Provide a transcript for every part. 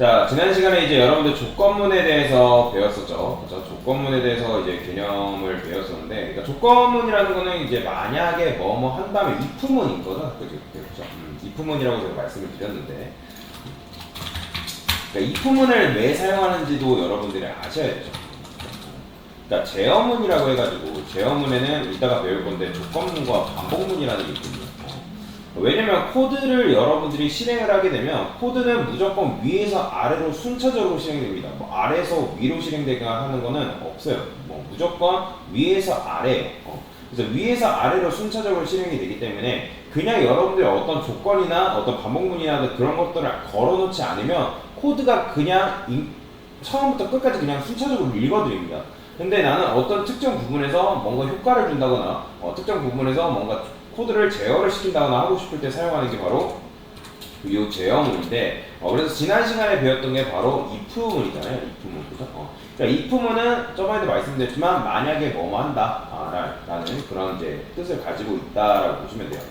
자, 지난 시간에 이제 여러분들 조건문에 대해서 배웠었죠. 그죠? 조건문에 대해서 이제 개념을 배웠었는데, 그러니까 조건문이라는 거는 이제 만약에 뭐뭐 한 다음에 if문인 거죠. 그죠? 그죠? if문이라고 제가 말씀을 드렸는데, 그러니까 if문을 왜 사용하는지도 여러분들이 아셔야 되죠. 그러니까 제어문이라고 해가지고, 제어문에는 이따가 배울 건데, 조건문과 반복문이라는 게 있거든요. 왜냐면 코드를 여러분들이 실행을 하게 되면 코드는 무조건 위에서 아래로 순차적으로 실행됩니다. 뭐 아래에서 위로 실행되거나 하는 거는 없어요. 뭐 무조건 위에서 아래. 그래서 위에서 아래로 순차적으로 실행이 되기 때문에 그냥 여러분들이 어떤 조건이나 어떤 반복문이나 그런 것들을 걸어놓지 않으면 코드가 그냥 처음부터 끝까지 그냥 순차적으로 읽어드립니다. 근데 나는 어떤 특정 부분에서 뭔가 효과를 준다거나 특정 부분에서 뭔가 코드를 제어를 시킨다거나 하고 싶을 때 사용하는 게 바로 이 제어문인데 그래서 지난 시간에 배웠던 게 바로 if문이잖아요. if문. 그죠? 그러니까 if문은 저번에도 말씀드렸지만 만약에 뭐뭐 한다 라는 그런 이제 뜻을 가지고 있다라고 보시면 돼요.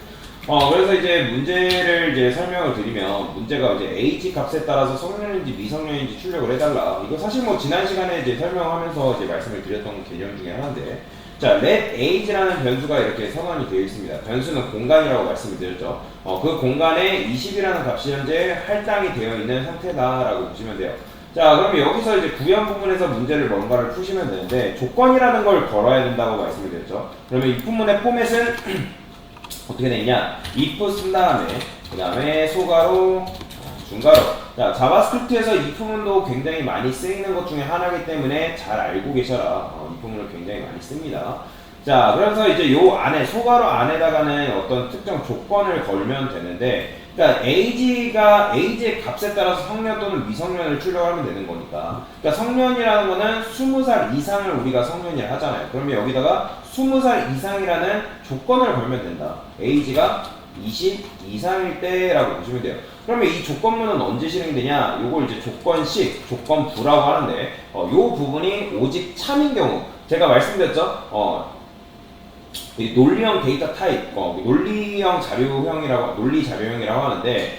그래서 이제 문제를 이제 설명을 드리면 문제가 이제 age 값에 따라서 성년인지 미성년인지 출력을 해달라. 이거 사실 뭐 지난 시간에 이제 설명하면서 이제 말씀을 드렸던 개념 중에 하나인데, 자, let age라는 변수가 이렇게 선언이 되어 있습니다. 변수는 공간이라고 말씀을 드렸죠. 그 공간에 20이라는 값이 현재 할당이 되어 있는 상태다라고 보시면 돼요. 자, 그러면 여기서 이제 구현 부분에서 문제를 뭔가를 푸시면 되는데 조건이라는 걸 걸어야 된다고 말씀을 드렸죠. 그러면 이 부분의 포맷은 어떻게 되냐? if 쓴 다음에 그 다음에 소가로 중괄호. 자, 자바스크립트에서 if문도 굉장히 많이 쓰이는 것 중에 하나이기 때문에 잘 알고 계셔라. if문을 굉장히 많이 씁니다. 자, 그래서 이제 요 안에 소괄호 안에다가는 어떤 특정 조건을 걸면 되는데, 그러니까 age의 값에 따라서 성년 또는 미성년을 출력하면 되는 거니까. 그러니까 성년이라는 거는 20살 이상을 우리가 성년이라 하잖아요. 그러면 여기다가 20살 이상이라는 조건을 걸면 된다. age가 20 이상일 때라고 보시면 돼요. 그러면 이 조건문은 언제 실행되냐? 요걸 이제 조건식, 조건부라고 하는데, 요 부분이 오직 참인 경우, 제가 말씀드렸죠? 이 논리형 데이터 타입, 논리형 자료형이라고, 논리 자료형이라고 하는데,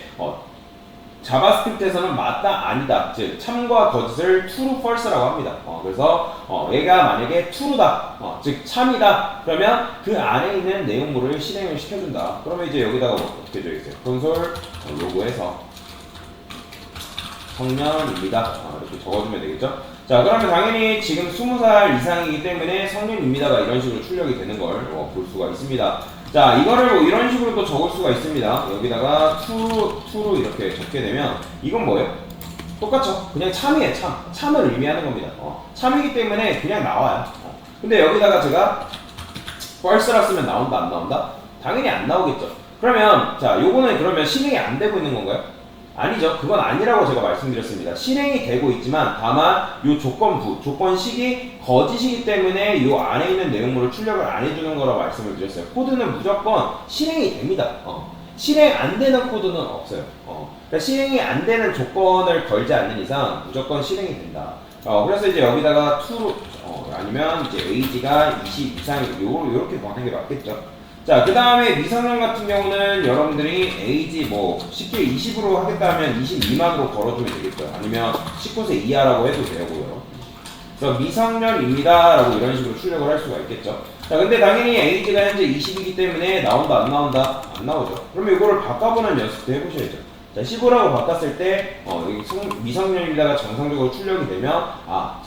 자바스크립트에서는 맞다, 아니다, 즉 참과 거짓을 true, false라고 합니다. 그래서 얘가 만약에 true다, 즉 참이다, 그러면 그 안에 있는 내용물을 실행을 시켜준다. 그러면 이제 여기다가 어떻게 되어있어요? 콘솔 로그에서 성년입니다. 이렇게 적어주면 되겠죠? 자, 그러면 당연히 지금 20살 이상이기 때문에 성년입니다가 이런 식으로 출력이 되는 걸 볼 수가 있습니다. 자, 이거를 뭐 이런 식으로 또 적을 수가 있습니다. 여기다가 to로 이렇게 적게 되면 이건 뭐예요? 똑같죠? 그냥 참이에요. 참을 의미하는 겁니다. 참이기 때문에 그냥 나와요. 근데 여기다가 제가 false라 쓰면 나온다, 안 나온다? 당연히 안 나오겠죠. 그러면 자, 요거는 그러면 실행이 안 되고 있는 건가요? 아니죠. 그건 아니라고 제가 말씀드렸습니다. 실행이 되고 있지만 다만 요 조건부, 조건식이 거짓이기 때문에 요 안에 있는 내용물을 출력을 안 해주는 거라고 말씀을 드렸어요. 코드는 무조건 실행이 됩니다. 실행 안 되는 코드는 없어요. 그러니까 실행이 안 되는 조건을 걸지 않는 이상 무조건 실행이 된다. 그래서 이제 여기다가 true, 아니면 이제 age가 20 이상이고 요렇게 보는 게 맞겠죠. 자, 그 다음에 미성년 같은 경우는 여러분들이 age 뭐 쉽게 20으로 하겠다면 20 미만으로 걸어주면 되겠고요. 아니면 19세 이하라고 해도 되고요. 그래서 미성년입니다 라고 이런 식으로 출력을 할 수가 있겠죠. 자, 근데 당연히 age가 현재 20이기 때문에 나온다, 안 나온다? 안 나오죠. 그러면 이거를 바꿔보는 연습도 해보셔야죠. 자, 15라고 바꿨을 때 여기 미성년입니다가 정상적으로 출력이 되면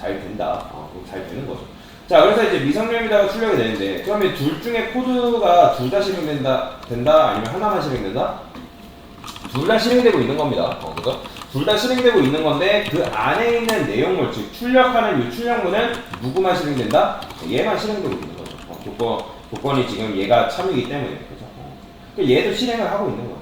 잘 된다. 잘 되는 거죠. 자, 그래서 이제 미성년이다가 출력이 되는데, 그러면 둘 중에 코드가 둘 다 실행된다, 아니면 하나만 실행된다? 둘 다 실행되고 있는 겁니다. 그죠? 둘 다 실행되고 있는 건데, 그 안에 있는 내용물, 즉, 출력하는 이 출력문은 누구만 실행된다? 얘만 실행되고 있는 거죠. 조건이 지금 얘가 참이기 때문에, 그죠? 얘도 실행을 하고 있는 거예요.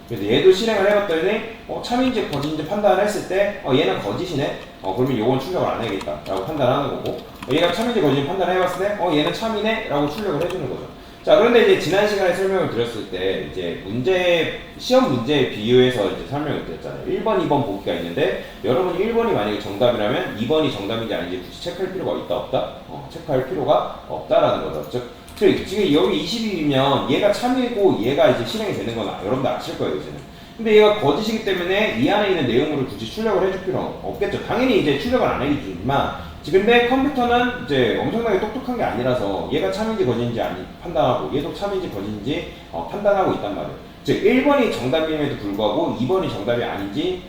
그래서 얘도 실행을 해봤더니, 참인지 거짓인지 판단을 했을 때, 얘는 거짓이네? 그러면 요건 출력을 안 해야겠다. 라고 판단하는 거고, 얘가 참인지 거짓인지 판단을 해봤을 때, 얘는 참이네? 라고 출력을 해주는 거죠. 자, 그런데 이제 지난 시간에 설명을 드렸을 때, 이제 시험 문제에 비유해서 이제 설명을 드렸잖아요. 1번, 2번 보기가 있는데, 여러분이 1번이 만약에 정답이라면 2번이 정답인지 아닌지 굳이 체크할 필요가 있다, 없다? 체크할 필요가 없다라는 거죠. 즉, 지금 여기 20이면 얘가 참이고 얘가 이제 실행이 되는 건 여러분들 아실 거예요, 이제는. 근데 얘가 거짓이기 때문에 이 안에 있는 내용물을 굳이 출력을 해줄 필요는 없겠죠. 당연히 이제 출력을 안 해주지만, 근데 컴퓨터는 이제 엄청나게 똑똑한 게 아니라서 얘가 참인지 거짓인지 판단하고 얘도 참인지 거짓인지 판단하고 있단 말이에요. 즉 1번이 정답임에도 불구하고 2번이 정답이 아닌지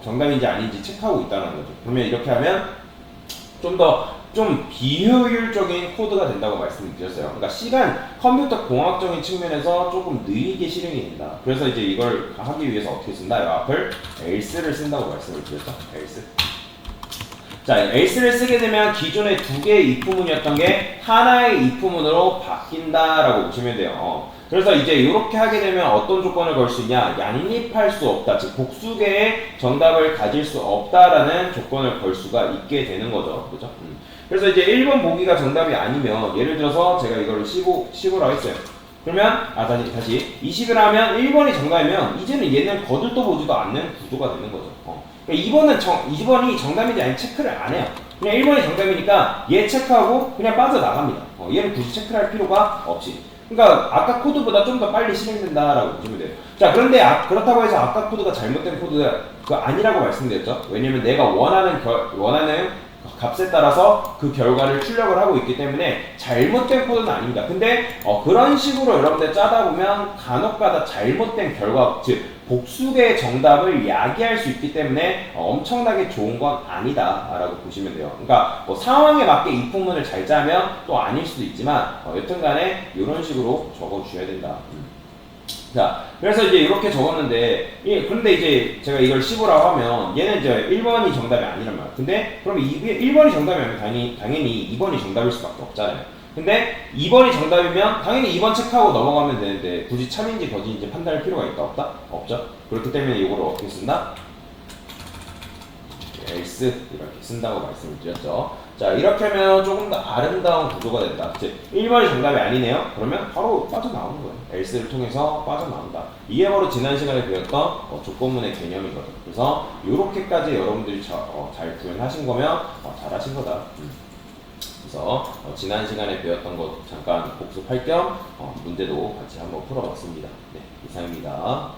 정답인지 아닌지 체크하고 있다는 거죠. 그러면 이렇게 하면 좀 비효율적인 코드가 된다고 말씀을 드렸어요. 그러니까 컴퓨터 공학적인 측면에서 조금 느리게 실행이 된다. 그래서 이제 이걸 하기 위해서 어떻게 쓴다? 이 앞을 else를 쓴다고 말씀을 드렸죠. else. 자, else를 쓰게 되면 기존의 두 개의 if문이었던 게 하나의 if문으로 바뀐다라고 보시면 돼요. 그래서 이제 이렇게 하게 되면 어떤 조건을 걸 수 있냐? 양립할 수 없다. 즉 복수계의 정답을 가질 수 없다라는 조건을 걸 수가 있게 되는 거죠. 그죠? 그래서 이제 1번 보기가 정답이 아니면 예를 들어서 제가 이거를 15라고 했어요. 그러면 다시 20을 하면 1번이 정답이면 이제는 얘는 거들떠 보지도 않는 구조가 되는 거죠. 그러니까 2번이 정답인지 아닌지 체크를 안 해요. 그냥 1번이 정답이니까 얘 체크하고 그냥 빠져나갑니다. 얘는 굳이 체크를 할 필요가 없이. 그러니까 아까 코드보다 좀 더 빨리 실행된다라고 보시면 돼요. 자, 그런데 그렇다고 해서 아까 코드가 잘못된 코드가 아니라고 말씀드렸죠. 왜냐면 내가 원하는 값에 따라서 그 결과를 출력을 하고 있기 때문에 잘못된 코드는 아닙니다. 근데 그런 식으로 여러분들 짜다 보면 간혹가다 잘못된 결과, 즉 복수의 정답을 야기할 수 있기 때문에 엄청나게 좋은 건 아니다 라고 보시면 돼요. 그러니까 뭐 상황에 맞게 if문을 잘 짜면 또 아닐 수도 있지만 여튼간에 이런 식으로 적어 주셔야 된다. 자, 그래서 이제 이렇게 적었는데, 그런데 이제 제가 이걸 15라고 하면 얘는 이제 1번이 정답이 아니란 말이에요. 근데 그럼 1번이 정답이면 당연히 2번이 정답일 수밖에 없잖아요. 근데 2번이 정답이면 당연히 2번 체크하고 넘어가면 되는데 굳이 참인지 거짓인지 판단할 필요가 있다 없다? 없죠. 그렇기 때문에 이거를 어떻게 쓴다? else 이렇게 쓴다고 말씀을 드렸죠. 자, 이렇게 하면 조금 더 아름다운 구조가 된다. 즉 1번이 정답이 아니네요. 그러면 바로 빠져나오는 거예요. else를 통해서 빠져나온다. 이게 바로 지난 시간에 배웠던 조건문의 개념이거든요. 그래서 이렇게까지 여러분들이 잘 구현하신 거면 잘하신 거다. 그래서 지난 시간에 배웠던 것 잠깐 복습할 겸 문제도 같이 한번 풀어봤습니다. 네, 이상입니다.